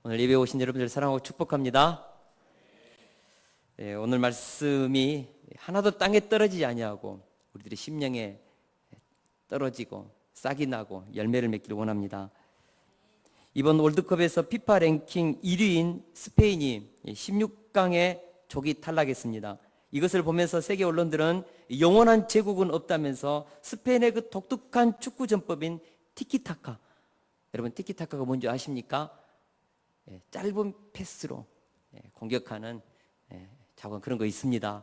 오늘 예배 오신 여러분들 사랑하고 축복합니다. 오늘 말씀이 하나도 땅에 떨어지지 아니하고 우리들의 심령에 떨어지고 싹이 나고 열매를 맺기를 원합니다. 이번 월드컵에서 피파 랭킹 1위인 스페인이 16강에 조기 탈락했습니다. 이것을 보면서 세계 언론들은 영원한 제국은 없다면서 스페인의 그 독특한 축구 전법인 티키타카, 여러분 티키타카가 뭔지 아십니까? 짧은 패스로 공격하는 자꾸 그런 거 있습니다.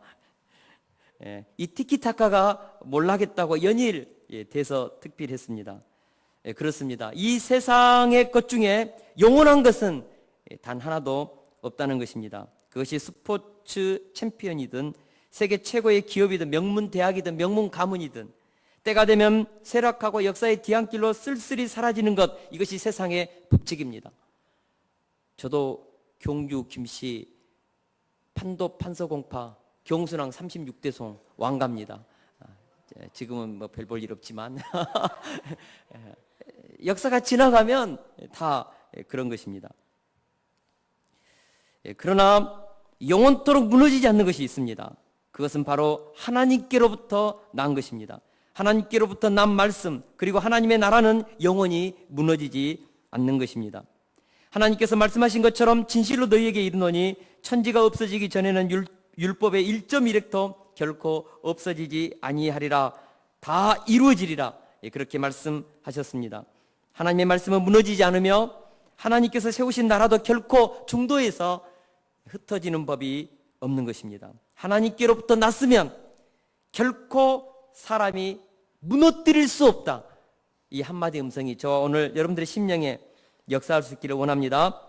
이 티키타카가 몰락했다고 연일 대서특필했습니다. 그렇습니다. 이 세상의 것 중에 영원한 것은 단 하나도 없다는 것입니다. 그것이 스포츠 챔피언이든 세계 최고의 기업이든 명문 대학이든 명문 가문이든 때가 되면 쇠락하고 역사의 뒤안길로 쓸쓸히 사라지는 것, 이것이 세상의 법칙입니다. 저도 경주 김씨 판도 판서공파 경순왕 36대송 왕가입니다. 지금은 뭐 별 볼 일 없지만 역사가 지나가면 다 그런 것입니다. 그러나 영원토록 무너지지 않는 것이 있습니다. 그것은 바로 하나님께로부터 난 것입니다. 하나님께로부터 난 말씀, 그리고 하나님의 나라는 영원히 무너지지 않는 것입니다. 하나님께서 말씀하신 것처럼 진실로 너희에게 이르노니 천지가 없어지기 전에는 율법의 1.1획도 결코 없어지지 아니하리라, 다 이루어지리라, 그렇게 말씀하셨습니다. 하나님의 말씀은 무너지지 않으며 하나님께서 세우신 나라도 결코 중도에서 흩어지는 법이 없는 것입니다. 하나님께로부터 났으면 결코 사람이 무너뜨릴 수 없다, 이 한마디 음성이 저와 오늘 여러분들의 심령에 역사할 수 있기를 원합니다.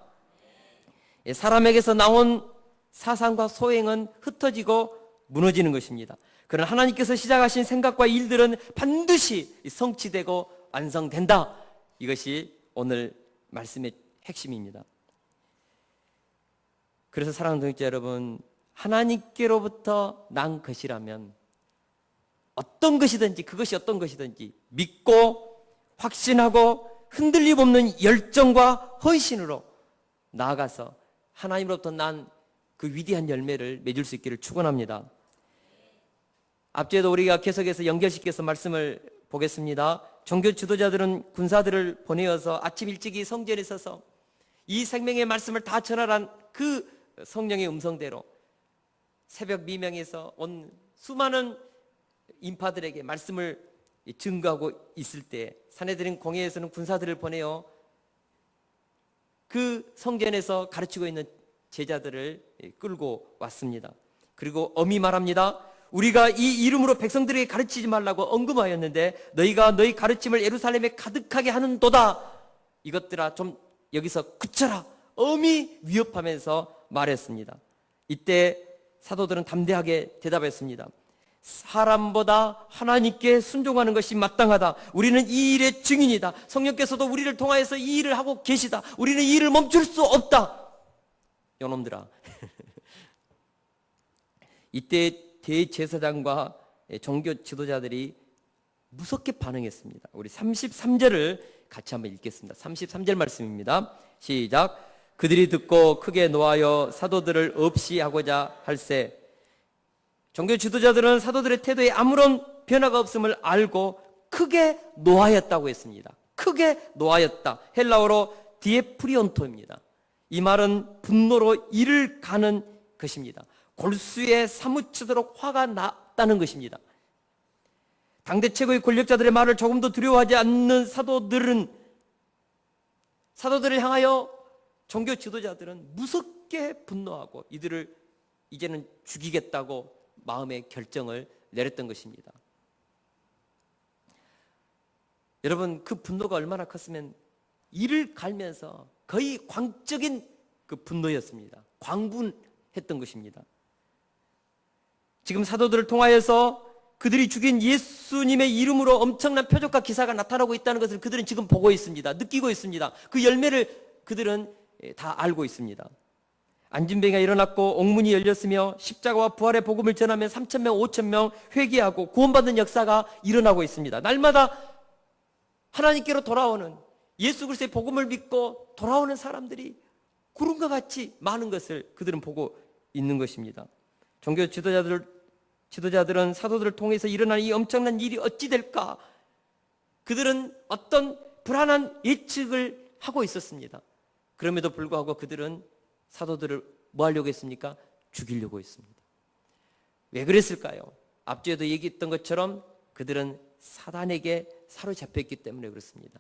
사람에게서 나온 사상과 소행은 흩어지고 무너지는 것입니다. 그러나 하나님께서 시작하신 생각과 일들은 반드시 성취되고 완성된다, 이것이 오늘 말씀의 핵심입니다. 그래서 사랑하는 동역자 여러분, 하나님께로부터 난 것이라면 어떤 것이든지, 그것이 어떤 것이든지 믿고 확신하고 흔들림 없는 열정과 헌신으로 나아가서 하나님으로부터 난 그 위대한 열매를 맺을 수 있기를 축원합니다. 앞뒤에도 우리가 계속해서 연결시켜서 말씀을 보겠습니다. 종교 지도자들은 군사들을 보내어서 아침 일찍이 성전에 서서 이 생명의 말씀을 다 전하란 그 성령의 음성대로 새벽 미명에서 온 수많은 인파들에게 말씀을 증거하고 있을 때 사내들인 공회에서는 군사들을 보내어 그 성전에서 가르치고 있는 제자들을 끌고 왔습니다. 그리고 엄히 말합니다. 우리가 이 이름으로 백성들에게 가르치지 말라고 언급하였는데 너희가 너희 가르침을 예루살렘에 가득하게 하는도다. 이것들아 좀 여기서 그쳐라, 엄히 위협하면서 말했습니다. 이때 사도들은 담대하게 대답했습니다. 사람보다 하나님께 순종하는 것이 마땅하다. 우리는 이 일의 증인이다. 성령께서도 우리를 통하여서 이 일을 하고 계시다. 우리는 이 일을 멈출 수 없다. 요놈들아. 이때 대제사장과 종교 지도자들이 무섭게 반응했습니다. 우리 33절을 같이 한번 읽겠습니다. 33절 말씀입니다. 시작. 그들이 듣고 크게 노하여 사도들을 없이 하고자 할세. 종교 지도자들은 사도들의 태도에 아무런 변화가 없음을 알고 크게 노하였다고 했습니다. 크게 노하였다. 헬라어로 디에프리온토입니다. 이 말은 분노로 이를 가는 것입니다. 골수에 사무치도록 화가 났다는 것입니다. 당대 최고의 권력자들의 말을 조금도 두려워하지 않는 사도들을 향하여 종교 지도자들은 무섭게 분노하고 이들을 이제는 죽이겠다고 마음의 결정을 내렸던 것입니다. 여러분, 그 분노가 얼마나 컸으면 이를 갈면서 거의 광적인 그 분노였습니다. 광분했던 것입니다. 지금 사도들을 통하여서 그들이 죽인 예수님의 이름으로 엄청난 표적과 기사가 나타나고 있다는 것을 그들은 지금 보고 있습니다. 느끼고 있습니다. 그 열매를 그들은 다 알고 있습니다. 안진뱅이가 일어났고 옥문이 열렸으며 십자가와 부활의 복음을 전하면 3,000명, 5,000명 회개하고 구원받는 역사가 일어나고 있습니다. 날마다 하나님께로 돌아오는, 예수 그리스도의 복음을 믿고 돌아오는 사람들이 구름과 같이 많은 것을 그들은 보고 있는 것입니다. 종교 지도자들은 사도들을 통해서 일어난 이 엄청난 일이 어찌 될까? 그들은 어떤 불안한 예측을 하고 있었습니다. 그럼에도 불구하고 그들은 사도들을 뭐 하려고 했습니까? 죽이려고 했습니다. 왜 그랬을까요? 앞주에도 얘기했던 것처럼 그들은 사단에게 사로잡혔기 때문에 그렇습니다.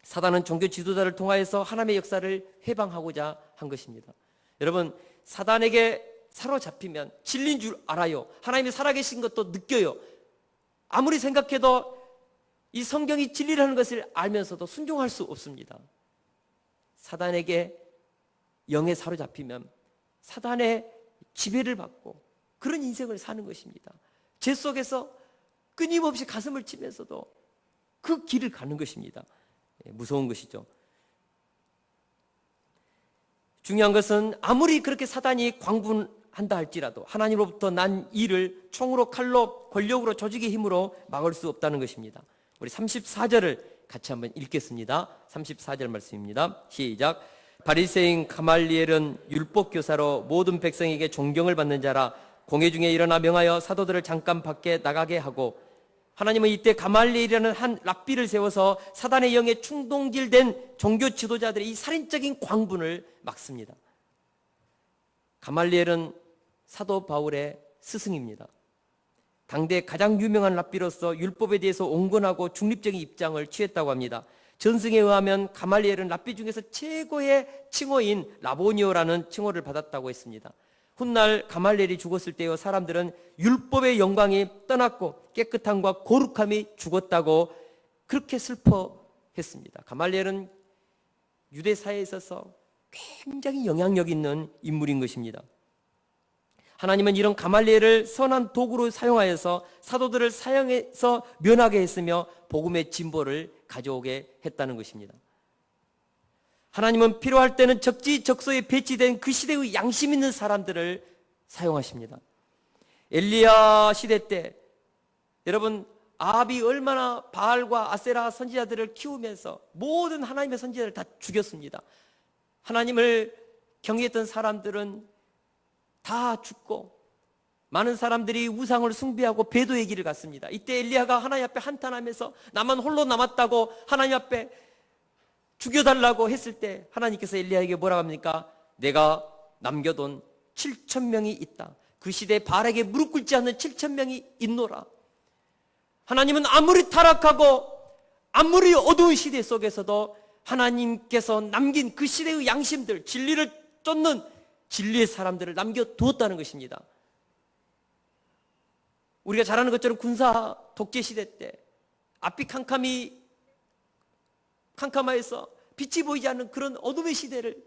사단은 종교 지도자를 통하여서 하나님의 역사를 해방하고자 한 것입니다. 여러분, 사단에게 사로잡히면 진리인 줄 알아요. 하나님이 살아계신 것도 느껴요. 아무리 생각해도 이 성경이 진리라는 것을 알면서도 순종할 수 없습니다. 사단에게 영에 사로잡히면 사단의 지배를 받고 그런 인생을 사는 것입니다. 죄 속에서 끊임없이 가슴을 치면서도 그 길을 가는 것입니다. 무서운 것이죠. 중요한 것은 아무리 그렇게 사단이 광분한다 할지라도 하나님으로부터 난 일을 총으로, 칼로, 권력으로, 조직의 힘으로 막을 수 없다는 것입니다. 우리 34절을 같이 한번 읽겠습니다. 34절 말씀입니다. 시작. 바리새인 가말리엘은 율법교사로 모든 백성에게 존경을 받는 자라. 공회 중에 일어나 명하여 사도들을 잠깐 밖에 나가게 하고, 하나님은 이때 가말리엘이라는 한 랍비를 세워서 사단의 영에 충동질된 종교 지도자들의 이 살인적인 광분을 막습니다. 가말리엘은 사도 바울의 스승입니다. 당대 가장 유명한 랍비로서 율법에 대해서 온건하고 중립적인 입장을 취했다고 합니다. 전승에 의하면 가말리엘은 랍비 중에서 최고의 칭호인 라보니오라는 칭호를 받았다고 했습니다. 훗날 가말리엘이 죽었을 때요, 사람들은 율법의 영광이 떠났고 깨끗함과 거룩함이 죽었다고 그렇게 슬퍼했습니다. 가말리엘은 유대 사회에 있어서 굉장히 영향력 있는 인물인 것입니다. 하나님은 이런 가말리엘을 선한 도구로 사용하여서 사도들을 사형해서 면하게 했으며 복음의 진보를 가져오게 했다는 것입니다. 하나님은 필요할 때는 적지적소에 배치된 그 시대의 양심 있는 사람들을 사용하십니다. 엘리야 시대 때 여러분, 아합이 얼마나 바알과 아세라 선지자들을 키우면서 모든 하나님의 선지자들을 다 죽였습니다. 하나님을 경외했던 사람들은 다 죽고 많은 사람들이 우상을 숭배하고 배도의 길을 갔습니다. 이때 엘리야가 하나님 앞에 한탄하면서 나만 홀로 남았다고 하나님 앞에 죽여달라고 했을 때 하나님께서 엘리야에게 뭐라고 합니까? 내가 남겨둔 7,000명이 있다. 그 시대에 바알에게 무릎 꿇지 않는 7,000명이 있노라. 하나님은 아무리 타락하고 아무리 어두운 시대 속에서도 하나님께서 남긴 그 시대의 양심들, 진리를 쫓는 진리의 사람들을 남겨두었다는 것입니다. 우리가 잘 아는 것처럼 군사 독재 시대 때 앞이 캄캄하여서 빛이 보이지 않는 그런 어둠의 시대를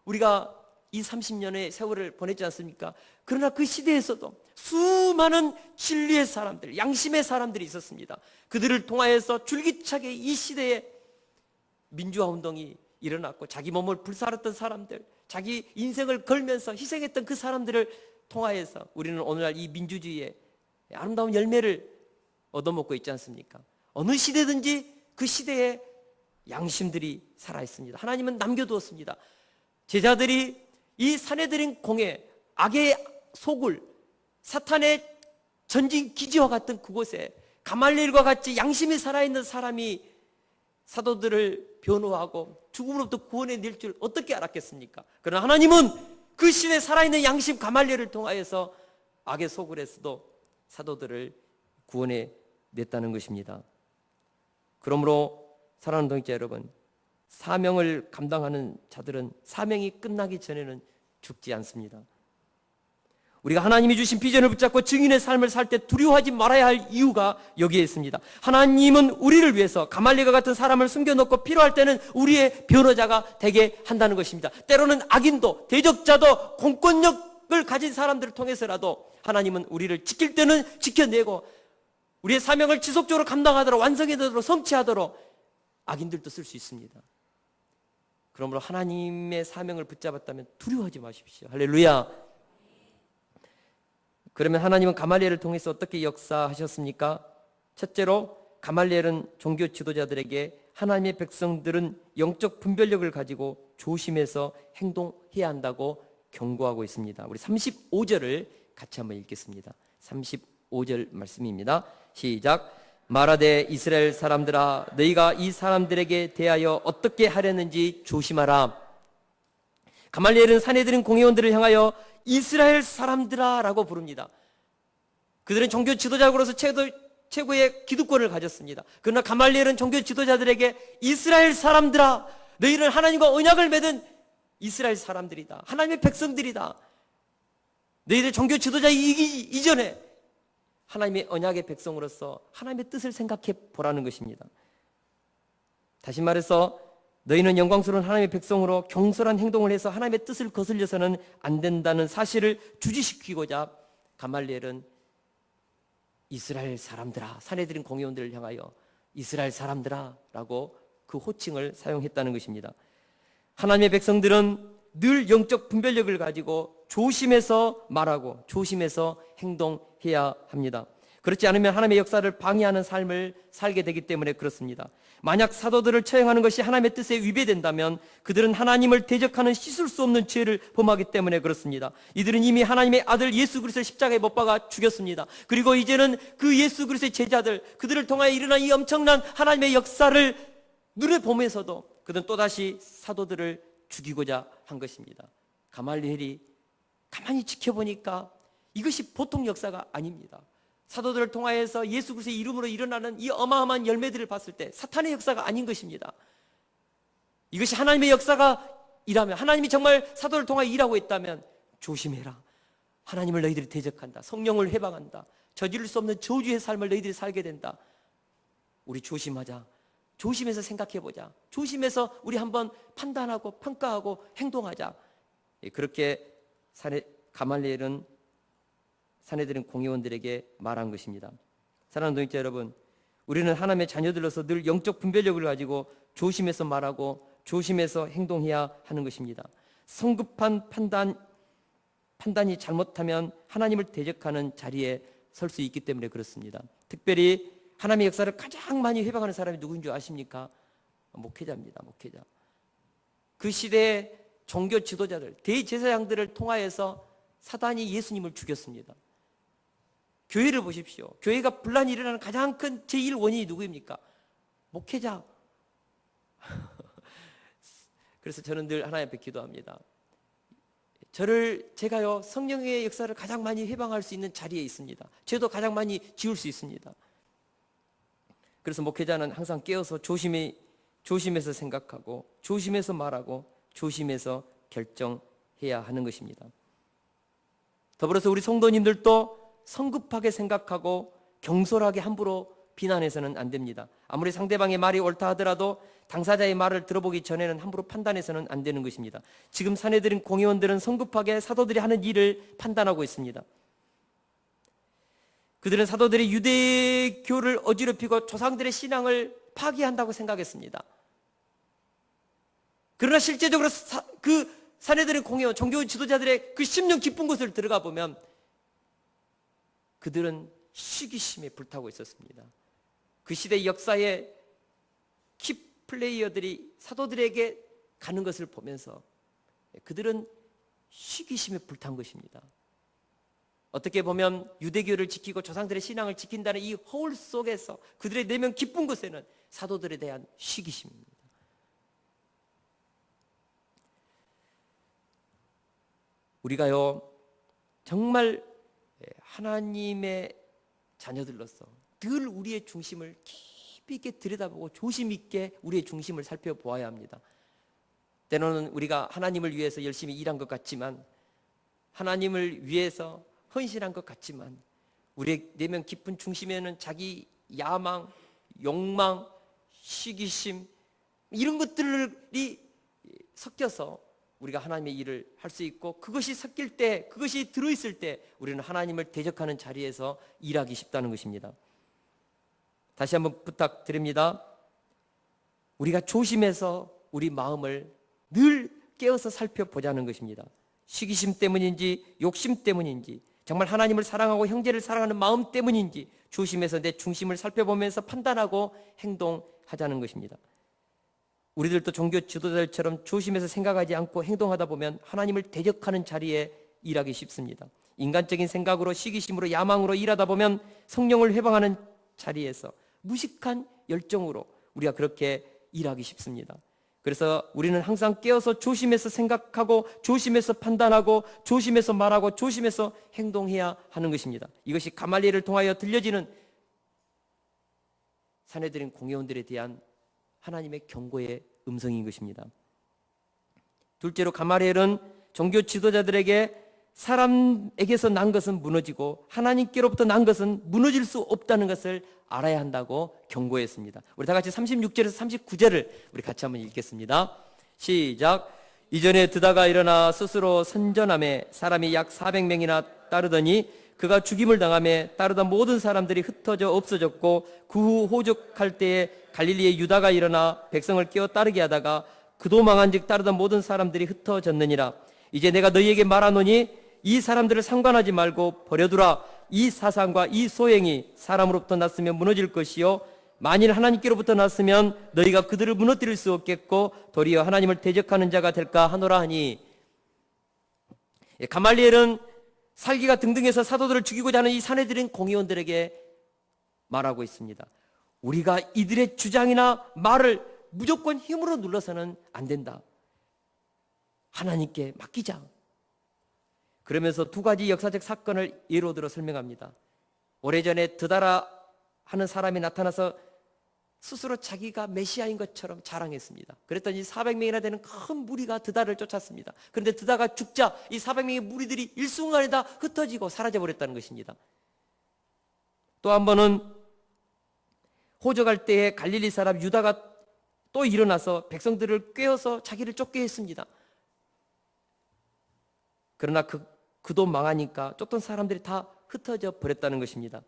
우리가 이 30년의 세월을 보냈지 않습니까? 그러나 그 시대에서도 수많은 진리의 사람들, 양심의 사람들이 있었습니다. 그들을 통하여서 줄기차게 이 시대에 민주화 운동이 일어났고 자기 몸을 불살았던 사람들, 자기 인생을 걸면서 희생했던 그 사람들을 통하여서 우리는 오늘날 이 민주주의의 아름다운 열매를 얻어먹고 있지 않습니까? 어느 시대든지 그 시대에 양심들이 살아있습니다. 하나님은 남겨두었습니다. 제자들이 이 사내들인 공회, 악의 소굴, 사탄의 전진 기지와 같은 그곳에 가말리엘과 같이 양심이 살아있는 사람이 사도들을 변호하고 죽음으로부터 구원해낼 줄 어떻게 알았겠습니까? 그러나 하나님은 그 시대에 살아있는 양심 가말리엘을 통하여서 악의 소굴에서도 사도들을 구원해냈다는 것입니다. 그러므로 사랑하는 동역자 여러분, 사명을 감당하는 자들은 사명이 끝나기 전에는 죽지 않습니다. 우리가 하나님이 주신 비전을 붙잡고 증인의 삶을 살 때 두려워하지 말아야 할 이유가 여기에 있습니다. 하나님은 우리를 위해서 가말리엘과 같은 사람을 숨겨놓고 필요할 때는 우리의 변호자가 되게 한다는 것입니다. 때로는 악인도 대적자도 공권력을 가진 사람들을 통해서라도 하나님은 우리를 지킬 때는 지켜내고 우리의 사명을 지속적으로 감당하도록 완성하도록 성취하도록 악인들도 쓸 수 있습니다. 그러므로 하나님의 사명을 붙잡았다면 두려워하지 마십시오. 할렐루야. 그러면 하나님은 가말리엘을 통해서 어떻게 역사하셨습니까? 첫째로 가말리엘은 종교 지도자들에게 하나님의 백성들은 영적 분별력을 가지고 조심해서 행동해야 한다고 경고하고 있습니다. 우리 35절을 같이 한번 읽겠습니다. 35절 말씀입니다. 시작. 말하되 이스라엘 사람들아 너희가 이 사람들에게 대하여 어떻게 하려는지 조심하라. 가말리엘은 사내들인 공회원들을 향하여 이스라엘 사람들아 라고 부릅니다. 그들은 종교 지도자로서 최고의 기득권을 가졌습니다. 그러나 가말리엘은 종교 지도자들에게 이스라엘 사람들아 너희는 하나님과 언약을 맺은 이스라엘 사람들이다. 하나님의 백성들이다. 너희들 종교 지도자이기 이전에 하나님의 언약의 백성으로서 하나님의 뜻을 생각해 보라는 것입니다. 다시 말해서 너희는 영광스러운 하나님의 백성으로 경솔한 행동을 해서 하나님의 뜻을 거슬려서는 안 된다는 사실을 주지시키고자 가말리엘은 이스라엘 사람들아, 사내들인 공회원들을 향하여 이스라엘 사람들아 라고 그 호칭을 사용했다는 것입니다. 하나님의 백성들은 늘 영적 분별력을 가지고 조심해서 말하고 조심해서 행동해야 합니다. 그렇지 않으면 하나님의 역사를 방해하는 삶을 살게 되기 때문에 그렇습니다. 만약 사도들을 처형하는 것이 하나님의 뜻에 위배된다면 그들은 하나님을 대적하는 씻을 수 없는 죄를 범하기 때문에 그렇습니다. 이들은 이미 하나님의 아들 예수 그리스도를 십자가에 못 박아 죽였습니다. 그리고 이제는 그 예수 그리스도의 제자들, 그들을 통하여 일어난 이 엄청난 하나님의 역사를 눈에 보면서도 그들은 또다시 사도들을 죽이고자 한 것입니다. 가말리엘이 가만히 지켜보니까 이것이 보통 역사가 아닙니다. 사도들을 통하여서 예수 그리스도의 이름으로 일어나는 이 어마어마한 열매들을 봤을 때 사탄의 역사가 아닌 것입니다. 이것이 하나님의 역사가 일하면, 하나님이 정말 사도를 통하여 일하고 있다면 조심해라. 하나님을 너희들이 대적한다. 성령을 해방한다. 저지를 수 없는 저주의 삶을 너희들이 살게 된다. 우리 조심하자. 조심해서 생각해보자. 조심해서 우리 한번 판단하고 평가하고 행동하자. 그렇게 가말리엘은 사내들은 공회원들에게 말한 것입니다. 사랑하는 동역자 여러분, 우리는 하나님의 자녀들로서 늘 영적 분별력을 가지고 조심해서 말하고 조심해서 행동해야 하는 것입니다. 성급한 판단이 잘못하면 하나님을 대적하는 자리에 설 수 있기 때문에 그렇습니다. 특별히 하나님의 역사를 가장 많이 회방하는 사람이 누구인 줄 아십니까? 목회자입니다. 목회자. 그 시대의 종교 지도자들, 대제사장들을 통하여서 사단이 예수님을 죽였습니다. 교회를 보십시오. 교회가 분란이 일어나는 가장 큰 제1원인이 누구입니까? 목회자. 그래서 저는 늘 하나님 앞에 기도합니다. 제가요 성령의 역사를 가장 많이 회방할 수 있는 자리에 있습니다. 죄도 가장 많이 지을 수 있습니다. 그래서 목회자는 항상 깨어서 조심해서 생각하고 조심해서 말하고 조심해서 결정해야 하는 것입니다. 더불어서 우리 성도님들도 성급하게 생각하고 경솔하게 함부로 비난해서는 안 됩니다. 아무리 상대방의 말이 옳다 하더라도 당사자의 말을 들어보기 전에는 함부로 판단해서는 안 되는 것입니다. 지금 사내들인 공회원들은 성급하게 사도들이 하는 일을 판단하고 있습니다. 그들은 사도들이 유대교를 어지럽히고 조상들의 신앙을 파기한다고 생각했습니다. 그러나 실제적으로 그 사내들인 공회원, 종교 지도자들의 그 심령 깊은 곳을 들어가 보면 그들은 시기심에 불타고 있었습니다. 그 시대 역사의 키플레이어들이 사도들에게 가는 것을 보면서 그들은 시기심에 불탄 것입니다. 어떻게 보면 유대교를 지키고 조상들의 신앙을 지킨다는 이 허울 속에서 그들의 내면 깊은 곳에는 사도들에 대한 시기심입니다. 우리가요 정말 하나님의 자녀들로서 늘 우리의 중심을 깊이 있게 들여다보고 조심 있게 우리의 중심을 살펴보아야 합니다. 때로는 우리가 하나님을 위해서 열심히 일한 것 같지만, 하나님을 위해서 헌신한 것 같지만, 우리의 내면 깊은 중심에는 자기 야망, 욕망, 시기심 이런 것들이 섞여서 우리가 하나님의 일을 할 수 있고, 그것이 섞일 때, 그것이 들어있을 때 우리는 하나님을 대적하는 자리에서 일하기 쉽다는 것입니다. 다시 한번 부탁드립니다. 우리가 조심해서 우리 마음을 늘 깨어서 살펴보자는 것입니다. 시기심 때문인지 욕심 때문인지, 정말 하나님을 사랑하고 형제를 사랑하는 마음 때문인지 조심해서 내 중심을 살펴보면서 판단하고 행동하자는 것입니다. 우리들도 종교 지도자들처럼 조심해서 생각하지 않고 행동하다 보면 하나님을 대적하는 자리에 일하기 쉽습니다. 인간적인 생각으로 시기심으로 야망으로 일하다 보면 성령을 회방하는 자리에서 무식한 열정으로 우리가 그렇게 일하기 쉽습니다. 그래서 우리는 항상 깨어서 조심해서 생각하고 조심해서 판단하고 조심해서 말하고 조심해서 행동해야 하는 것입니다. 이것이 가말리엘을 통하여 들려지는 사내들인 공회원들에 대한 하나님의 경고의 음성인 것입니다. 둘째로 가말리엘은 종교 지도자들에게 사람에게서 난 것은 무너지고 하나님께로부터 난 것은 무너질 수 없다는 것을 알아야 한다고 경고했습니다. 우리 다 같이 36절에서 39절을 우리 같이 한번 읽겠습니다. 시작. 이전에 드다가 일어나 스스로 선전함에 사람이 약 400명이나 따르더니 그가 죽임을 당함에 따르던 모든 사람들이 흩어져 없어졌고 그 후 호적할 때에 갈릴리의 유다가 일어나 백성을 깨어 따르게 하다가 그도 망한즉 따르던 모든 사람들이 흩어졌느니라. 이제 내가 너희에게 말하노니 이 사람들을 상관하지 말고 버려두라. 이 사상과 이 소행이 사람으로부터 났으면 무너질 것이요 만일 하나님께로부터 났으면 너희가 그들을 무너뜨릴 수 없겠고 도리어 하나님을 대적하는 자가 될까 하노라 하니. 가말리엘은 살기가 등등해서 사도들을 죽이고자 하는 이 사내들인 공의원들에게 말하고 있습니다. 우리가 이들의 주장이나 말을 무조건 힘으로 눌러서는 안 된다. 하나님께 맡기자. 그러면서 두 가지 역사적 사건을 예로 들어 설명합니다. 오래전에 드다라 하는 사람이 나타나서 스스로 자기가 메시아인 것처럼 자랑했습니다. 그랬더니 400명이나 되는 큰 무리가 드다를 쫓았습니다. 그런데 드다가 죽자 이 400명의 무리들이 일순간에 다 흩어지고 사라져버렸다는 것입니다. 또 한 번은 호적할 때에 갈릴리 사람 유다가 또 일어나서 백성들을 꿰어서 자기를 쫓게 했습니다. 그러나 그도 망하니까 쫓던 사람들이 다 흩어져 버렸다는 것입니다.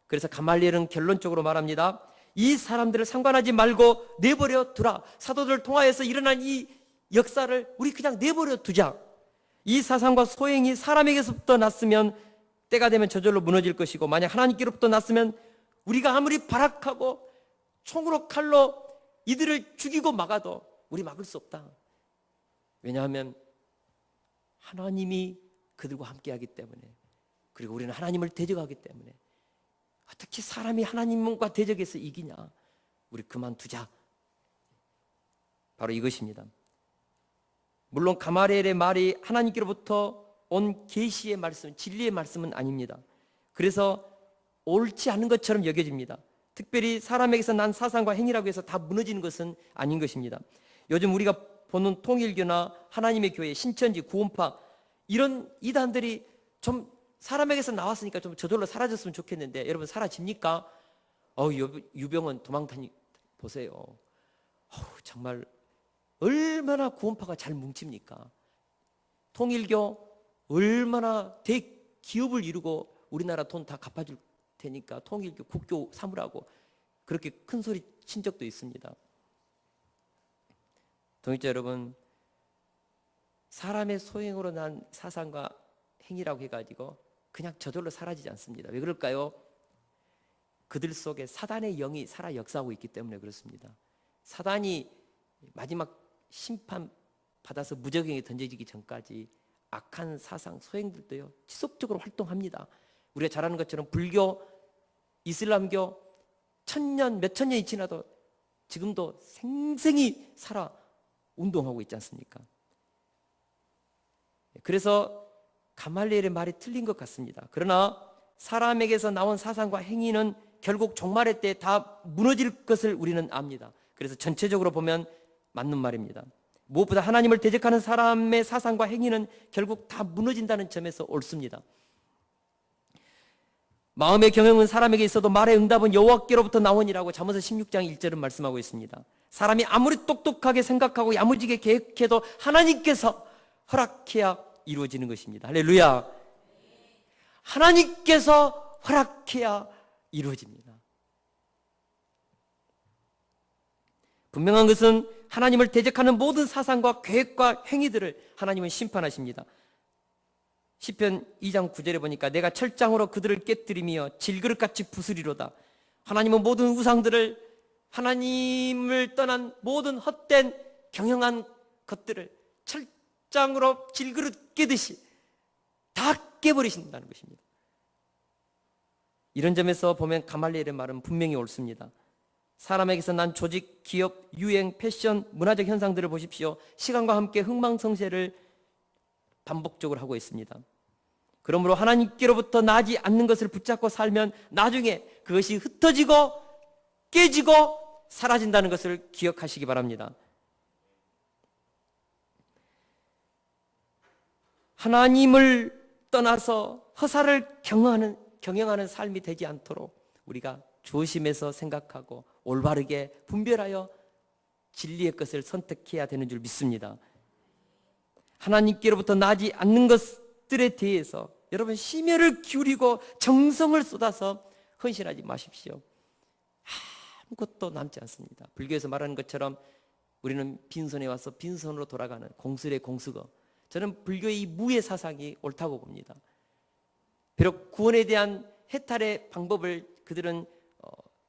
그래서 가말리엘은 결론적으로 말합니다. 이 사람들을 상관하지 말고 내버려 두라. 사도들을 통하여서 일어난 이 역사를 우리 그냥 내버려 두자. 이 사상과 소행이 사람에게서부터 났으면 때가 되면 저절로 무너질 것이고 만약 하나님께로부터 났으면 우리가 아무리 발악하고 총으로 칼로 이들을 죽이고 막아도 우리 막을 수 없다. 왜냐하면 하나님이 그들과 함께하기 때문에, 그리고 우리는 하나님을 대적하기 때문에 어떻게 사람이 하나님과 대적해서 이기냐. 우리 그만두자. 바로 이것입니다. 물론 가말리엘의 말이 하나님께로부터 온 계시의 말씀, 진리의 말씀은 아닙니다. 그래서 옳지 않은 것처럼 여겨집니다. 특별히 사람에게서 난 사상과 행위라고 해서 다 무너지는 것은 아닌 것입니다. 요즘 우리가 보는 통일교나 하나님의 교회, 신천지, 구원파 이런 이단들이 좀 사람에게서 나왔으니까 좀 저절로 사라졌으면 좋겠는데 여러분 사라집니까? 유병은 도망다니 보세요. 정말 얼마나 구원파가 잘 뭉칩니까? 통일교 얼마나 대기업을 이루고 우리나라 돈 다 갚아줄 테니까 통일교 국교 삼으라고 그렇게 큰 소리 친 적도 있습니다. 동역자 여러분, 사람의 소행으로 난 사상과 행위라고 해가지고 그냥 저절로 사라지지 않습니다. 왜 그럴까요? 그들 속에 사단의 영이 살아 역사하고 있기 때문에 그렇습니다. 사단이 마지막 심판 받아서 무적행에 던져지기 전까지 악한 사상, 소행들도요 지속적으로 활동합니다. 우리가 잘 아는 것처럼 불교, 이슬람교 천년, 몇천 년이 지나도 지금도 생생히 살아 운동하고 있지 않습니까? 그래서 가말리엘의 말이 틀린 것 같습니다. 그러나 사람에게서 나온 사상과 행위는 결국 종말의 때 다 무너질 것을 우리는 압니다. 그래서 전체적으로 보면 맞는 말입니다. 무엇보다 하나님을 대적하는 사람의 사상과 행위는 결국 다 무너진다는 점에서 옳습니다. 마음의 경영은 사람에게 있어도 말의 응답은 여호와께로부터 나오니라고 잠언서 16장 1절은 말씀하고 있습니다. 사람이 아무리 똑똑하게 생각하고 야무지게 계획해도 하나님께서 허락해야 이루어지는 것입니다. 할렐루야. 하나님께서 허락해야 이루어집니다. 분명한 것은 하나님을 대적하는 모든 사상과 계획과 행위들을 하나님은 심판하십니다. 시편 2장 9절에 보니까 내가 철장으로 그들을 깨뜨리며 질그릇같이 부수리로다. 하나님은 모든 우상들을 하나님을 떠난 모든 헛된 경영한 것들을 철장으로 질그릇 깨듯이 다 깨버리신다는 것입니다. 이런 점에서 보면 가말리엘의 말은 분명히 옳습니다. 사람에게서 난 조직, 기업, 유행, 패션, 문화적 현상들을 보십시오. 시간과 함께 흥망성쇠를 반복적으로 하고 있습니다. 그러므로 하나님께로부터 나지 않는 것을 붙잡고 살면 나중에 그것이 흩어지고 깨지고 사라진다는 것을 기억하시기 바랍니다. 하나님을 떠나서 허사를 경영하는 삶이 되지 않도록 우리가 조심해서 생각하고 올바르게 분별하여 진리의 것을 선택해야 되는 줄 믿습니다. 하나님께로부터 나지 않는 것들에 대해서 여러분 심혈을 기울이고 정성을 쏟아서 헌신하지 마십시오. 아무것도 남지 않습니다. 불교에서 말하는 것처럼 우리는 빈손에 와서 빈손으로 돌아가는 공술의 공수거. 저는 불교의 이 무의 사상이 옳다고 봅니다. 비록 구원에 대한 해탈의 방법을 그들은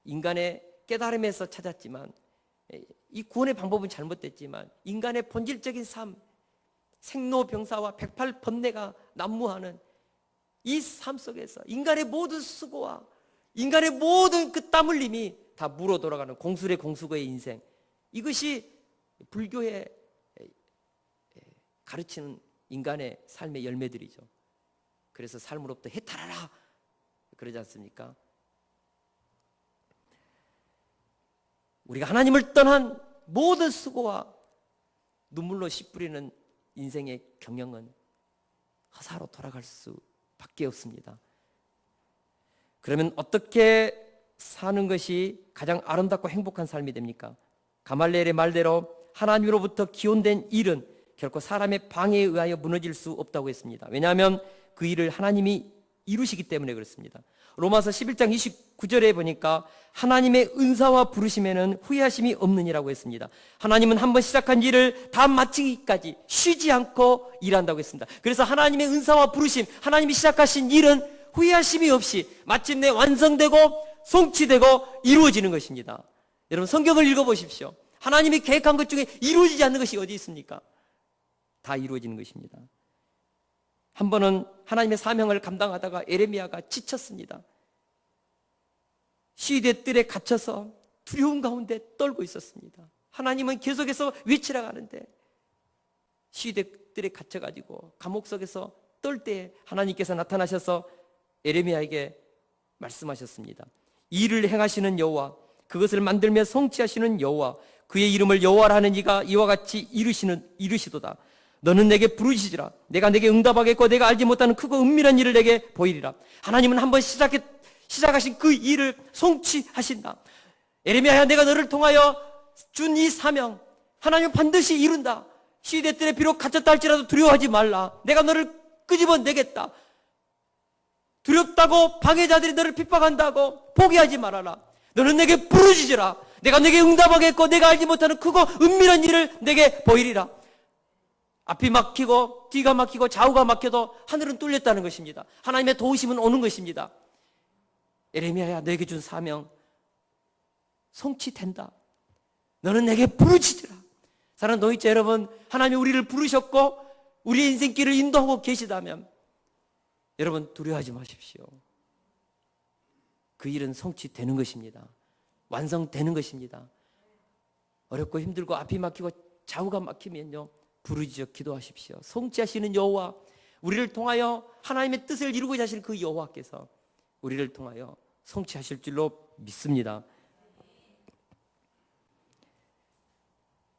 인간의 깨달음에서 찾았지만 이 구원의 방법은 잘못됐지만 인간의 본질적인 삶, 생로병사와 108번뇌가 난무하는 이 삶 속에서 인간의 모든 수고와 인간의 모든 그 땀 흘림이 다 무로 돌아가는 공술의 공수거의 인생, 이것이 불교의 가르치는 인간의 삶의 열매들이죠. 그래서 삶으로부터 해탈하라 그러지 않습니까? 우리가 하나님을 떠난 모든 수고와 눈물로 씨 뿌리는 인생의 경영은 허사로 돌아갈 수밖에 없습니다. 그러면 어떻게 사는 것이 가장 아름답고 행복한 삶이 됩니까? 가말리엘의 말대로 하나님으로부터 기원된 일은 결코 사람의 방해에 의하여 무너질 수 없다고 했습니다. 왜냐하면 그 일을 하나님이 이루시기 때문에 그렇습니다. 로마서 11장 29절에 보니까 하나님의 은사와 부르심에는 후회하심이 없느니라고 했습니다. 하나님은 한번 시작한 일을 다 마치기까지 쉬지 않고 일한다고 했습니다. 그래서 하나님의 은사와 부르심, 하나님이 시작하신 일은 후회하심이 없이 마침내 완성되고 성취되고 이루어지는 것입니다. 여러분 성경을 읽어보십시오. 하나님이 계획한 것 중에 이루어지지 않는 것이 어디 있습니까? 다 이루어지는 것입니다. 한 번은 하나님의 사명을 감당하다가 에레미야가 지쳤습니다. 시위대 뜰에 갇혀서 두려움 가운데 떨고 있었습니다. 하나님은 계속해서 외치라 가는데 시위대 뜰에 갇혀가지고 감옥 속에서 떨 때에 하나님께서 나타나셔서 에레미야에게 말씀하셨습니다. 일을 행하시는 여호와, 그것을 만들며 성취하시는 여호와, 그의 이름을 여호와라 하는 이가 이와 같이 이르시도다. 너는 내게 부르시리라. 내가 내게 응답하겠고 내가 알지 못하는 크고 은밀한 일을 내게 보이리라. 하나님은 한번 시작하신 그 일을 성취하신다. 에레미야야, 내가 너를 통하여 준 이 사명 하나님은 반드시 이룬다. 시대 때에 비록 갇혔다 할지라도 두려워하지 말라. 내가 너를 끄집어내겠다. 두렵다고 방해자들이 너를 핍박한다고 포기하지 말아라. 너는 내게 부르짖으라. 내가 내게 응답하겠고 내가 알지 못하는 크고 은밀한 일을 내게 보이리라. 앞이 막히고 뒤가 막히고 좌우가 막혀도 하늘은 뚫렸다는 것입니다. 하나님의 도우심은 오는 것입니다. 에레미야야, 너에게 준 사명 성취된다. 너는 내게 부르짖으라. 사랑하는 노이자 여러분, 하나님이 우리를 부르셨고 우리의 인생길을 인도하고 계시다면 여러분 두려워하지 마십시오. 그 일은 성취되는 것입니다. 완성되는 것입니다. 어렵고 힘들고 앞이 막히고 좌우가 막히면요, 부르짖어 기도하십시오. 성취하시는 여호와, 우리를 통하여 하나님의 뜻을 이루고자 하시는 그 여호와께서 우리를 통하여 성취하실 줄로 믿습니다.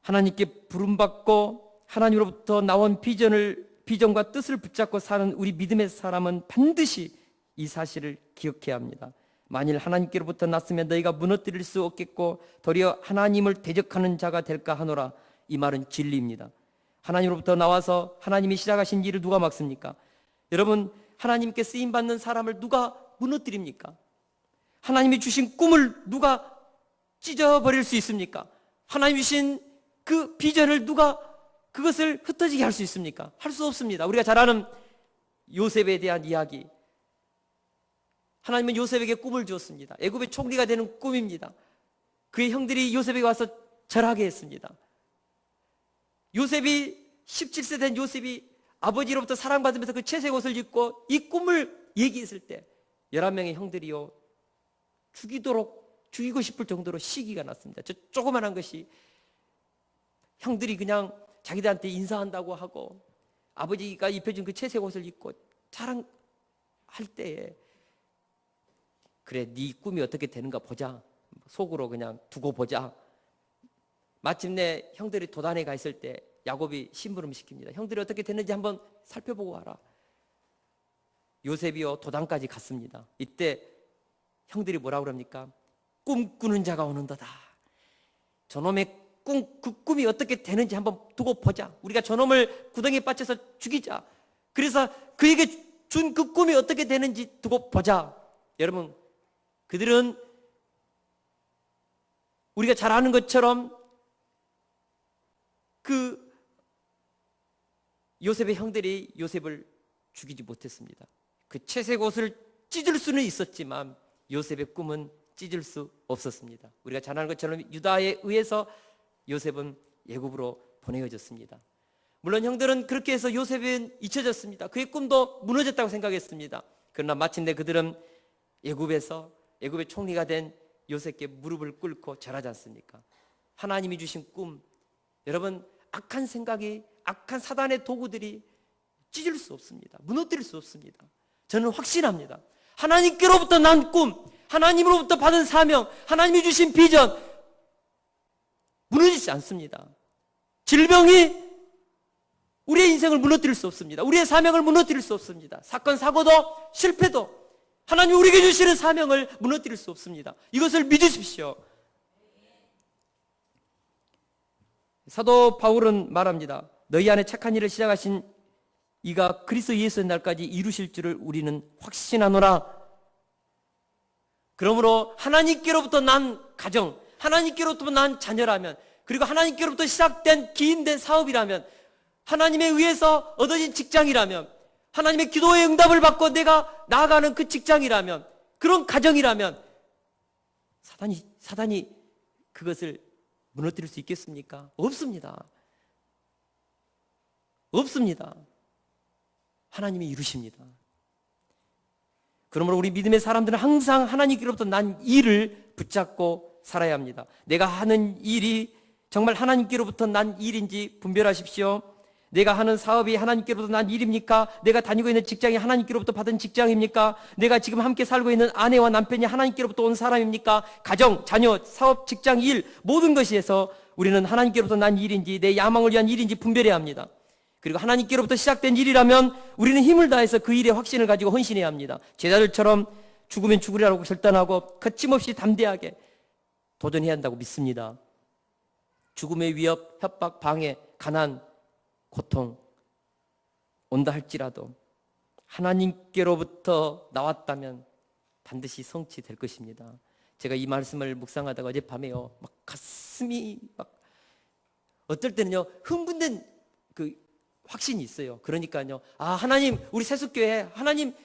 하나님께 부름받고 하나님으로부터 나온 비전과 뜻을 붙잡고 사는 우리 믿음의 사람은 반드시 이 사실을 기억해야 합니다. 만일 하나님께로부터 났으면 너희가 무너뜨릴 수 없겠고 도리어 하나님을 대적하는 자가 될까 하노라. 이 말은 진리입니다. 하나님으로부터 나와서 하나님이 시작하신 일을 누가 막습니까? 여러분, 하나님께 쓰임받는 사람을 누가 무너뜨립니까? 하나님이 주신 꿈을 누가 찢어버릴 수 있습니까? 하나님이 주신 그 비전을 누가 그것을 흩어지게 할 수 있습니까? 할 수 없습니다. 우리가 잘 아는 요셉에 대한 이야기. 하나님은 요셉에게 꿈을 주었습니다. 애굽의 총리가 되는 꿈입니다. 그의 형들이 요셉에게 와서 절하게 했습니다. 요셉이 17세 된 요셉이 아버지로부터 사랑받으면서 그 채색 옷을 입고 이 꿈을 얘기했을 때 11명의 형들이요 죽이고 싶을 정도로 시기가 났습니다. 저 조그만한 것이 형들이 그냥 자기들한테 인사한다고 하고 아버지가 입혀준 그 채색 옷을 입고 자랑할 때에 그래 네 꿈이 어떻게 되는가 보자, 속으로 그냥 두고 보자. 마침내 형들이 도단에 가 있을 때 야곱이 심부름 시킵니다. 형들이 어떻게 됐는지 한번 살펴보고 와라. 요셉이요 도단까지 갔습니다. 이때 형들이 뭐라고 그럽니까? 꿈꾸는 자가 오는도다. 저놈의 그 꿈이 어떻게 되는지 한번 두고 보자. 우리가 저놈을 구덩이에 빠져서 죽이자. 그래서 그에게 준 그 꿈이 어떻게 되는지 두고 보자. 여러분, 그들은 우리가 잘 아는 것처럼 그 요셉의 형들이 요셉을 죽이지 못했습니다. 그 채색 옷을 찢을 수는 있었지만 요셉의 꿈은 찢을 수 없었습니다. 우리가 잘 아는 것처럼 유다에 의해서 요셉은 애굽으로 보내어졌습니다. 물론 형들은 그렇게 해서 요셉은 잊혀졌습니다. 그의 꿈도 무너졌다고 생각했습니다. 그러나 마침내 그들은 애굽의 총리가 된 요셉께 무릎을 꿇고 절하지 않습니까? 하나님이 주신 꿈, 여러분 악한 생각이, 악한 사단의 도구들이 찢을 수 없습니다. 무너뜨릴 수 없습니다. 저는 확신합니다. 하나님께로부터 난 꿈, 하나님으로부터 받은 사명, 하나님이 주신 비전 무너지지 않습니다. 질병이 우리의 인생을 무너뜨릴 수 없습니다. 우리의 사명을 무너뜨릴 수 없습니다. 사건, 사고도, 실패도 하나님 우리에게 주시는 사명을 무너뜨릴 수 없습니다. 이것을 믿으십시오. 사도 바울은 말합니다. 너희 안에 착한 일을 시작하신 이가 그리스도 예수의 날까지 이루실 줄을 우리는 확신하노라. 그러므로 하나님께로부터 난 가정, 하나님께로부터 난 자녀라면, 그리고 하나님께로부터 시작된 기인된 사업이라면, 하나님에 의해서 얻어진 직장이라면, 하나님의 기도의 응답을 받고 내가 나아가는 그 직장이라면, 그런 가정이라면 사단이 그것을 무너뜨릴 수 있겠습니까? 없습니다. 없습니다. 하나님이 이루십니다. 그러므로 우리 믿음의 사람들은 항상 하나님께로부터 난 일을 붙잡고 살아야 합니다. 내가 하는 일이 정말 하나님께로부터 난 일인지 분별하십시오. 내가 하는 사업이 하나님께로부터 난 일입니까? 내가 다니고 있는 직장이 하나님께로부터 받은 직장입니까? 내가 지금 함께 살고 있는 아내와 남편이 하나님께로부터 온 사람입니까? 가정, 자녀, 사업, 직장, 일 모든 것에서 우리는 하나님께로부터 난 일인지 내 야망을 위한 일인지 분별해야 합니다. 그리고 하나님께로부터 시작된 일이라면 우리는 힘을 다해서 그 일에 확신을 가지고 헌신해야 합니다. 제자들처럼 죽으면 죽으리라고 결단하고 거침없이 담대하게 도전해야 한다고 믿습니다. 죽음의 위협, 협박, 방해, 가난, 고통 온다 할지라도 하나님께로부터 나왔다면 반드시 성취될 것입니다. 제가 이 말씀을 묵상하다가 어젯밤에요, 막 가슴이 막 어떨 때는요 흥분된 그 확신이 있어요. 그러니까요, 하나님 우리 세숫교회 하나님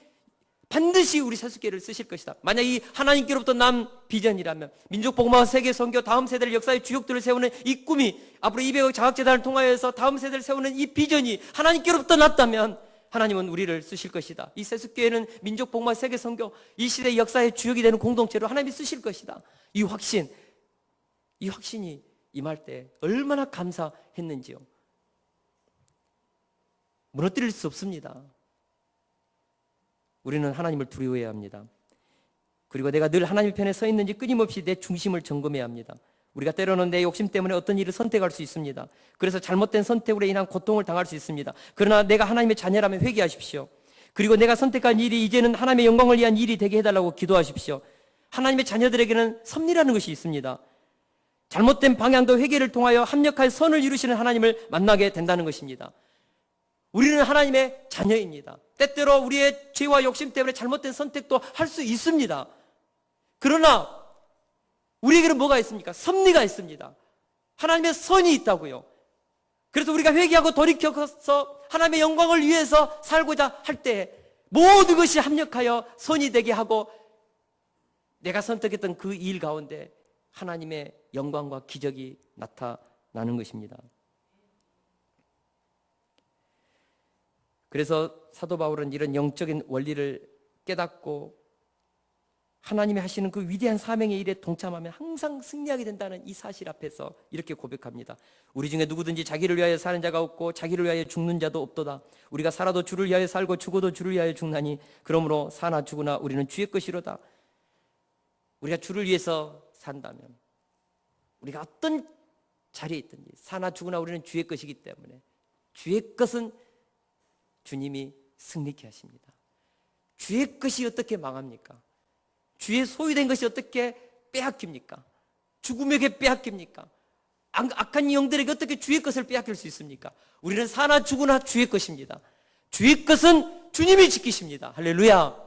반드시 우리 세숫교회를 쓰실 것이다. 만약 이 하나님께로부터 난 비전이라면 민족복음화 세계 선교 다음 세대를 역사의 주역들을 세우는 이 꿈이 앞으로 200억 장학재단을 통하여서 다음 세대를 세우는 이 비전이 하나님께로부터 났다면 하나님은 우리를 쓰실 것이다. 이 세숫교회는 민족복음화 세계 선교 이 시대의 역사의 주역이 되는 공동체로 하나님이 쓰실 것이다. 이 확신이 임할 때 얼마나 감사했는지요. 무너뜨릴 수 없습니다. 우리는 하나님을 두려워해야 합니다. 그리고 내가 늘 하나님 편에 서 있는지 끊임없이 내 중심을 점검해야 합니다. 우리가 때로는 내 욕심 때문에 어떤 일을 선택할 수 있습니다. 그래서 잘못된 선택으로 인한 고통을 당할 수 있습니다. 그러나 내가 하나님의 자녀라면 회개하십시오. 그리고 내가 선택한 일이 이제는 하나님의 영광을 위한 일이 되게 해달라고 기도하십시오. 하나님의 자녀들에게는 섭리라는 것이 있습니다. 잘못된 방향도 회개를 통하여 합력한 선을 이루시는 하나님을 만나게 된다는 것입니다. 우리는 하나님의 자녀입니다. 때때로 우리의 죄와 욕심 때문에 잘못된 선택도 할 수 있습니다. 그러나 우리에게는 뭐가 있습니까? 섭리가 있습니다. 하나님의 선이 있다고요. 그래서 우리가 회개하고 돌이켜서 하나님의 영광을 위해서 살고자 할 때 모든 것이 합력하여 선이 되게 하고 내가 선택했던 그 일 가운데 하나님의 영광과 기적이 나타나는 것입니다. 그래서 사도 바울은 이런 영적인 원리를 깨닫고 하나님이 하시는 그 위대한 사명의 일에 동참하면 항상 승리하게 된다는 이 사실 앞에서 이렇게 고백합니다. 우리 중에 누구든지 자기를 위하여 사는 자가 없고 자기를 위하여 죽는 자도 없도다. 우리가 살아도 주를 위하여 살고 죽어도 주를 위하여 죽나니 그러므로 사나 죽으나 우리는 주의 것이로다. 우리가 주를 위해서 산다면 우리가 어떤 자리에 있든지 사나 죽으나 우리는 주의 것이기 때문에 주의 것은 주님이 승리케 하십니다. 주의 것이 어떻게 망합니까? 주의 소유된 것이 어떻게 빼앗깁니까? 죽음에게 빼앗깁니까? 악한 영들에게 어떻게 주의 것을 빼앗길 수 있습니까? 우리는 사나 죽으나 주의 것입니다. 주의 것은 주님이 지키십니다. 할렐루야.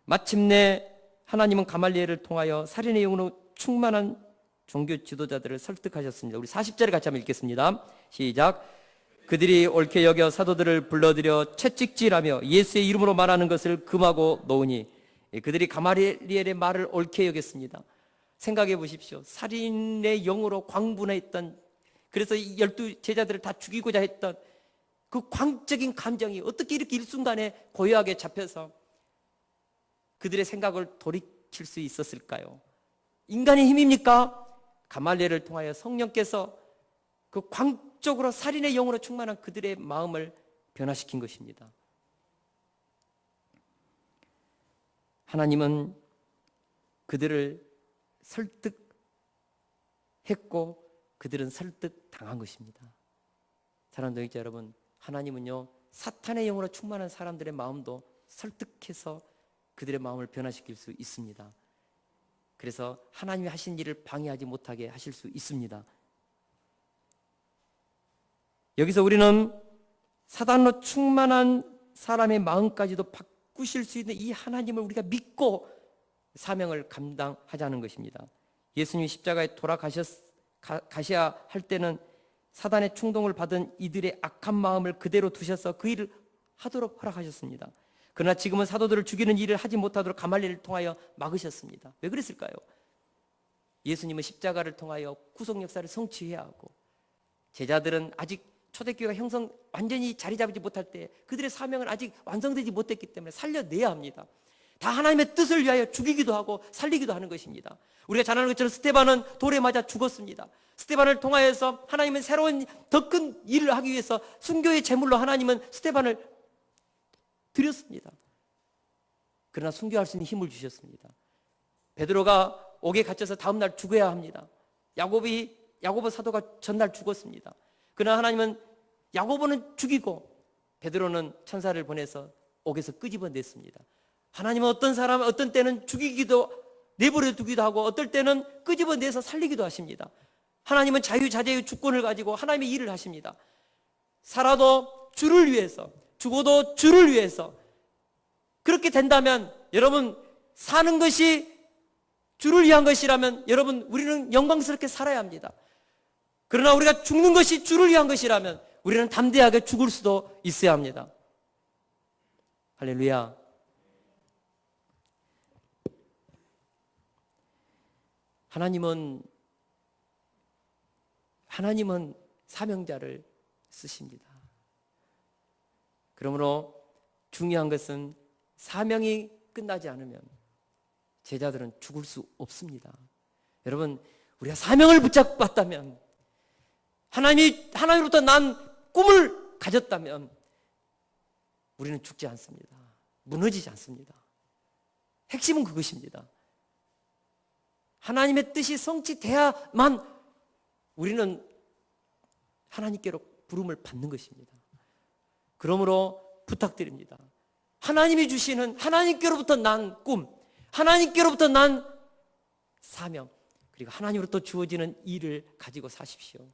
마침내 하나님은 가말리엘을 통하여 살인의 영으로 충만한 종교 지도자들을 설득하셨습니다. 우리 40절에 같이 한번 읽겠습니다. 시작. 그들이 옳게 여겨 사도들을 불러들여 채찍질하며 예수의 이름으로 말하는 것을 금하고 놓으니 그들이 가말리엘의 말을 옳게 여겼습니다. 생각해 보십시오. 살인의 영으로 광분했던, 그래서 12 제자들을 다 죽이고자 했던 그 광적인 감정이 어떻게 이렇게 일순간에 고요하게 잡혀서 그들의 생각을 돌이킬 수 있었을까요? 인간의 힘입니까? 가말리엘을 통하여 성령께서 그 광적으로 살인의 영으로 충만한 그들의 마음을 변화시킨 것입니다. 하나님은 그들을 설득했고 그들은 설득당한 것입니다. 사랑하는 동역자 여러분, 하나님은요 사탄의 영으로 충만한 사람들의 마음도 설득해서 그들의 마음을 변화시킬 수 있습니다. 그래서 하나님이 하신 일을 방해하지 못하게 하실 수 있습니다. 여기서 우리는 사단으로 충만한 사람의 마음까지도 바꾸실 수 있는 이 하나님을 우리가 믿고 사명을 감당하자는 것입니다. 예수님이 십자가에 돌아가셔야 할 때는 사단의 충동을 받은 이들의 악한 마음을 그대로 두셔서 그 일을 하도록 허락하셨습니다. 그러나 지금은 사도들을 죽이는 일을 하지 못하도록 가말리엘을 통하여 막으셨습니다. 왜 그랬을까요? 예수님은 십자가를 통하여 구속 역사를 성취해야 하고 제자들은 아직 초대교회가 완전히 자리 잡지 못할 때 그들의 사명은 아직 완성되지 못했기 때문에 살려내야 합니다. 다 하나님의 뜻을 위하여 죽이기도 하고 살리기도 하는 것입니다. 우리가 잘 아는 것처럼 스데반은 돌에 맞아 죽었습니다. 스데반을 통하여서 하나님은 새로운 더 큰 일을 하기 위해서 순교의 제물로 하나님은 스데반을 드렸습니다. 그러나 순교할 수 있는 힘을 주셨습니다. 베드로가 옥에 갇혀서 다음 날 죽어야 합니다. 야고보 사도가 전날 죽었습니다. 그러나 하나님은 야고보는 죽이고 베드로는 천사를 보내서 옥에서 끄집어냈습니다. 하나님은 어떤 때는 죽이기도 내버려 두기도 하고 어떨 때는 끄집어내서 살리기도 하십니다. 하나님은 자유자재의 주권을 가지고 하나님의 일을 하십니다. 살아도 주를 위해서, 죽어도 주를 위해서. 그렇게 된다면 여러분, 사는 것이 주를 위한 것이라면 여러분, 우리는 영광스럽게 살아야 합니다. 그러나 우리가 죽는 것이 주를 위한 것이라면 우리는 담대하게 죽을 수도 있어야 합니다. 할렐루야. 하나님은 사명자를 쓰십니다. 그러므로 중요한 것은 사명이 끝나지 않으면 제자들은 죽을 수 없습니다. 여러분, 우리가 사명을 붙잡았다면, 하나님으로부터 난 꿈을 가졌다면 우리는 죽지 않습니다. 무너지지 않습니다. 핵심은 그것입니다. 하나님의 뜻이 성취돼야만 우리는 하나님께로 부름을 받는 것입니다. 그러므로 부탁드립니다. 하나님이 주시는 하나님께로부터 난 꿈, 하나님께로부터 난 사명, 그리고 하나님으로부터 주어지는 일을 가지고 사십시오.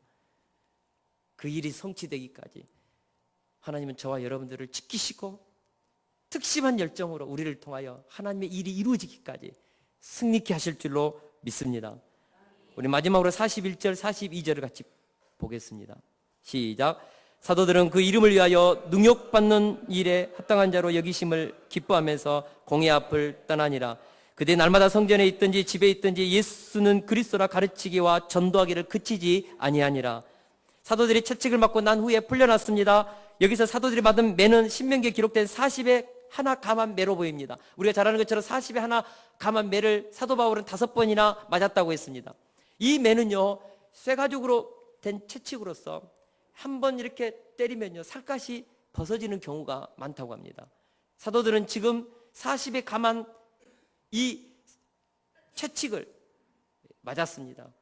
그 일이 성취되기까지 하나님은 저와 여러분들을 지키시고 특심한 열정으로 우리를 통하여 하나님의 일이 이루어지기까지 승리케 하실 줄로 믿습니다. 우리 마지막으로 41절, 42절을 같이 보겠습니다. 시작. 사도들은 그 이름을 위하여 능욕받는 일에 합당한 자로 여기심을 기뻐하면서 공회 앞을 떠나니라. 그때 날마다 성전에 있든지 집에 있든지 예수는 그리스도라 가르치기와 전도하기를 그치지 아니하니라. 사도들이 채찍을 맞고 난 후에 풀려났습니다. 여기서 사도들이 받은 매는 신명기에 기록된 40에 하나 감한 매로 보입니다. 우리가 잘 아는 것처럼 40에 하나 감한 매를 사도 바울은 5번이나 맞았다고 했습니다. 이 매는요, 쇠가죽으로 된 채찍으로서 한 번 이렇게 때리면요, 살갗이 벗어지는 경우가 많다고 합니다. 사도들은 지금 40에 감한 이 채찍을 맞았습니다.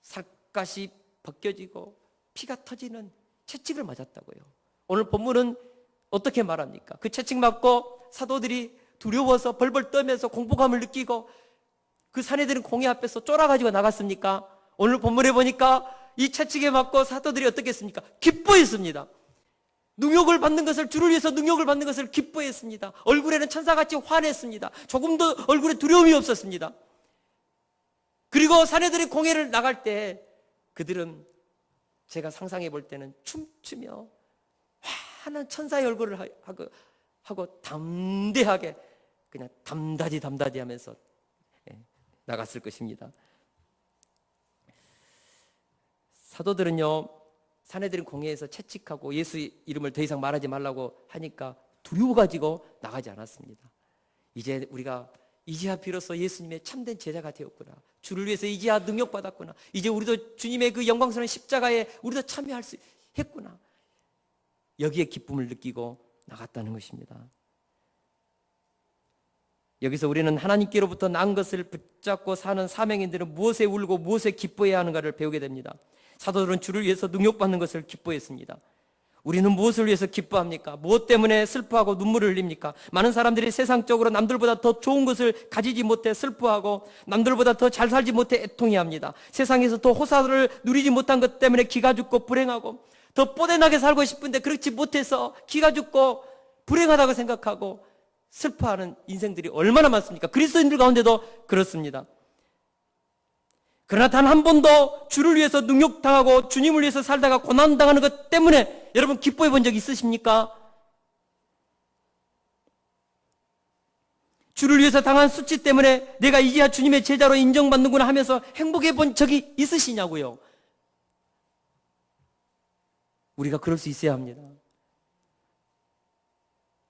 살갗이 벗겨지고 피가 터지는 채찍을 맞았다고요. 오늘 본문은 어떻게 말합니까? 그 채찍 맞고 사도들이 두려워서 벌벌 떨면서 공포감을 느끼고 그 사내들은 공회 앞에서 쫄아가지고 나갔습니까? 오늘 본문에 보니까 이 채찍에 맞고 사도들이 어떻게 했습니까? 기뻐했습니다. 능욕을 받는 것을, 주를 위해서 능욕을 받는 것을 기뻐했습니다. 얼굴에는 천사같이 환했습니다. 조금도 얼굴에 두려움이 없었습니다. 그리고 사내들이 공회를 나갈 때 그들은 제가 상상해 볼 때는 춤추며 환한 천사의 얼굴을 하고 담대하게 그냥 담다디 하면서 나갔을 것입니다. 사도들은요, 사내들은 공회에서 채찍하고 예수 이름을 더 이상 말하지 말라고 하니까 두려워가지고 나가지 않았습니다. 이제 우리가 이제야 비로소 예수님의 참된 제자가 되었구나. 주를 위해서 이제야 능력받았구나. 이제 우리도 주님의 그 영광스러운 십자가에 우리도 참여할 수 했구나. 여기에 기쁨을 느끼고 나갔다는 것입니다. 여기서 우리는 하나님께로부터 난 것을 붙잡고 사는 사명인들은 무엇에 울고 무엇에 기뻐해야 하는가를 배우게 됩니다. 사도들은 주를 위해서 능욕받는 것을 기뻐했습니다. 우리는 무엇을 위해서 기뻐합니까? 무엇 때문에 슬퍼하고 눈물을 흘립니까? 많은 사람들이 세상적으로 남들보다 더 좋은 것을 가지지 못해 슬퍼하고 남들보다 더 잘 살지 못해 애통해합니다. 세상에서 더 호사를 누리지 못한 것 때문에 기가 죽고 불행하고 더 뽀대나게 살고 싶은데 그렇지 못해서 기가 죽고 불행하다고 생각하고 슬퍼하는 인생들이 얼마나 많습니까? 그리스도인들 가운데도 그렇습니다. 그러나 단 한 번도 주를 위해서 능욕당하고 주님을 위해서 살다가 고난당하는 것 때문에 여러분 기뻐해 본 적 있으십니까? 주를 위해서 당한 수치 때문에 내가 이제야 주님의 제자로 인정받는구나 하면서 행복해 본 적이 있으시냐고요? 우리가 그럴 수 있어야 합니다.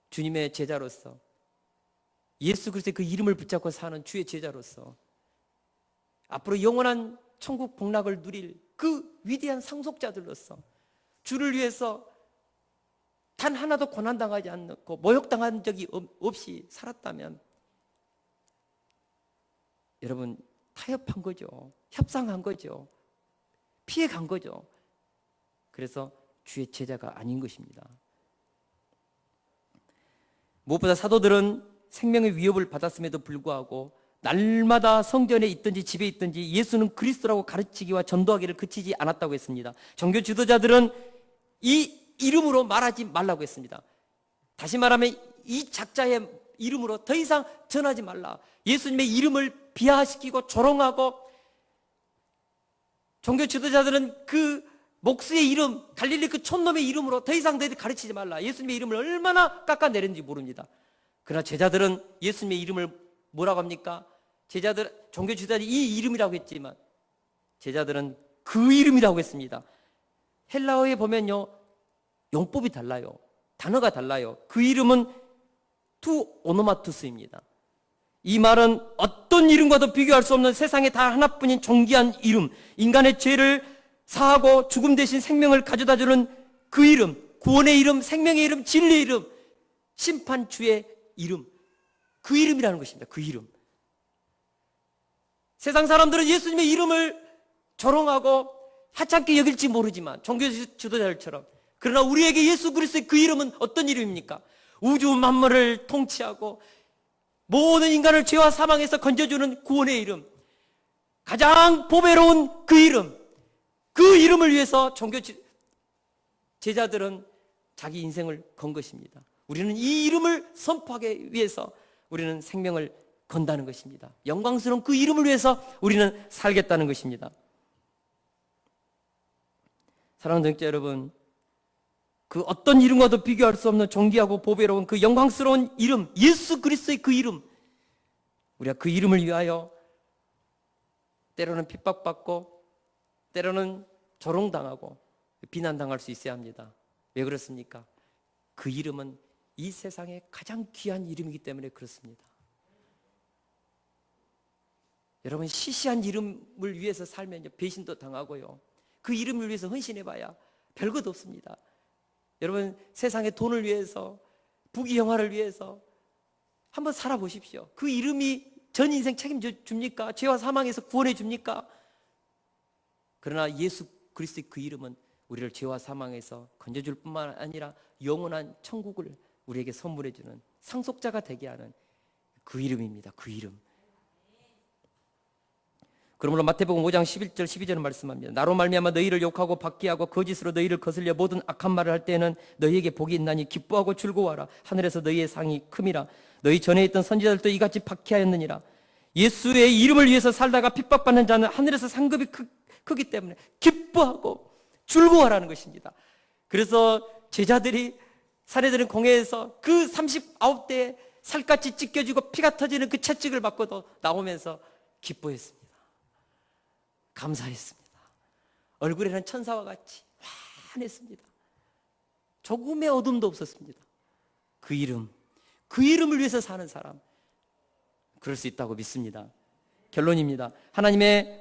주님의 제자로서 예수 그리스도의 그 이름을 붙잡고 사는 주의 제자로서 앞으로 영원한 천국 복락을 누릴 그 위대한 상속자들로서 주를 위해서 단 하나도 고난당하지 않고 모욕당한 적이 없이 살았다면 여러분 타협한 거죠. 협상한 거죠. 피해간 거죠. 그래서 주의 제자가 아닌 것입니다. 무엇보다 사도들은 생명의 위협을 받았음에도 불구하고 날마다 성전에 있든지 집에 있든지 예수는 그리스도라고 가르치기와 전도하기를 그치지 않았다고 했습니다. 종교 지도자들은 이 이름으로 말하지 말라고 했습니다. 다시 말하면 이 작자의 이름으로 더 이상 전하지 말라. 예수님의 이름을 비하시키고 조롱하고 종교 지도자들은 그 목수의 이름, 갈릴리 그 촌놈의 이름으로 더 이상 너희들 가르치지 말라. 예수님의 이름을 얼마나 깎아내렸는지 모릅니다. 그러나 제자들은 예수님의 이름을 뭐라고 합니까? 제자들, 종교 지도자들이 이 이름이라고 했지만 제자들은 그 이름이라고 했습니다. 헬라어에 보면요 용법이 달라요. 단어가 달라요. 그 이름은 투 오노마투스입니다. 이 말은 어떤 이름과도 비교할 수 없는 세상에 단 하나뿐인 존귀한 이름, 인간의 죄를 사하고 죽음 대신 생명을 가져다주는 그 이름, 구원의 이름, 생명의 이름, 진리의 이름, 심판주의 이름, 그 이름이라는 것입니다. 그 이름. 세상 사람들은 예수님의 이름을 조롱하고 하찮게 여길지 모르지만 종교 지도자들처럼, 그러나 우리에게 예수 그리스도의 그 이름은 어떤 이름입니까? 우주 만물을 통치하고 모든 인간을 죄와 사망에서 건져주는 구원의 이름, 가장 보배로운 그 이름, 그 이름을 위해서 종교 제자들은 자기 인생을 건 것입니다. 우리는 이 이름을 선포하기 위해서 우리는 생명을 건다는 것입니다. 영광스러운 그 이름을 위해서 우리는 살겠다는 것입니다. 사랑하는 청취자 여러분, 그 어떤 이름과도 비교할 수 없는 존귀하고 보배로운 그 영광스러운 이름, 예수 그리스도의 그 이름, 우리가 그 이름을 위하여 때로는 핍박받고 때로는 조롱당하고 비난당할 수 있어야 합니다. 왜 그렇습니까? 그 이름은 이 세상에 가장 귀한 이름이기 때문에 그렇습니다. 여러분, 시시한 이름을 위해서 살면 배신도 당하고요, 그 이름을 위해서 헌신해봐야 별것 없습니다. 여러분, 세상의 돈을 위해서, 부귀영화를 위해서 한번 살아보십시오. 그 이름이 전 인생 책임져 줍니까? 죄와 사망에서 구원해 줍니까? 그러나 예수 그리스도의 그 이름은 우리를 죄와 사망에서 건져줄 뿐만 아니라 영원한 천국을 우리에게 선물해 주는 상속자가 되게 하는 그 이름입니다. 그 이름. 그러므로 마태복음 5장 11절 12절은 말씀합니다. 나로 말미암아 너희를 욕하고 박해하고 거짓으로 너희를 거슬려 모든 악한 말을 할 때에는 너희에게 복이 있나니 기뻐하고 즐거워하라. 하늘에서 너희의 상이 큼이라. 너희 전에 있던 선지자들도 이같이 박해하였느니라. 예수의 이름을 위해서 살다가 핍박받는 자는 하늘에서 상급이 크기 때문에 기뻐하고 즐거워하라는 것입니다. 그래서 제자들이 사내들은 공회에서 그 39대에 살갗이 찢겨지고 피가 터지는 그 채찍을 받고도 나오면서 기뻐했습니다. 감사했습니다. 얼굴에는 천사와 같이 환했습니다. 조금의 어둠도 없었습니다. 그 이름을 위해서 사는 사람, 그럴 수 있다고 믿습니다. 결론입니다.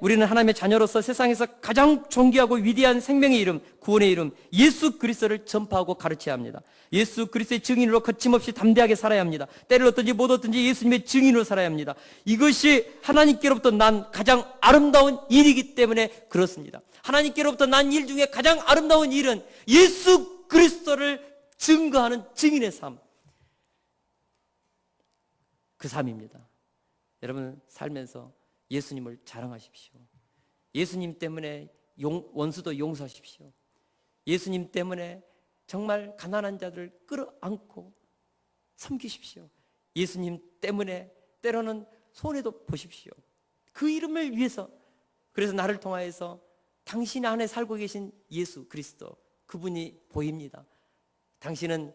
우리는 하나님의 자녀로서 세상에서 가장 존귀하고 위대한 생명의 이름, 구원의 이름 예수 그리스도를 전파하고 가르쳐야 합니다. 예수 그리스도의 증인으로 거침없이 담대하게 살아야 합니다. 때를 얻든지 못 얻든지 예수님의 증인으로 살아야 합니다. 이것이 하나님께로부터 난 가장 아름다운 일이기 때문에 그렇습니다. 하나님께로부터 난 일 중에 가장 아름다운 일은 예수 그리스도를 증거하는 증인의 삶, 그 삶입니다. 여러분, 살면서 예수님을 자랑하십시오. 예수님 때문에 원수도 용서하십시오. 예수님 때문에 정말 가난한 자들을 끌어안고 섬기십시오. 예수님 때문에 때로는 손해도 보십시오. 그 이름을 위해서. 그래서 나를 통하여서 당신 안에 살고 계신 예수 그리스도, 그분이 보입니다. 당신은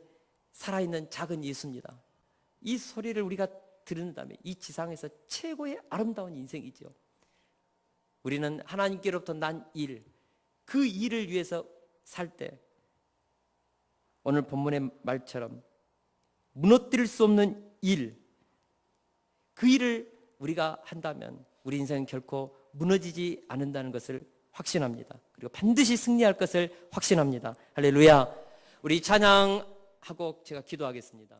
살아있는 작은 예수입니다. 이 소리를 우리가 들은다면 이 지상에서 최고의 아름다운 인생이죠. 우리는 하나님께로부터 난 일, 그 일을 위해서 살 때 오늘 본문의 말처럼 무너뜨릴 수 없는 일, 그 일을 우리가 한다면 우리 인생은 결코 무너지지 않는다는 것을 확신합니다. 그리고 반드시 승리할 것을 확신합니다. 할렐루야. 우리 찬양하고 제가 기도하겠습니다.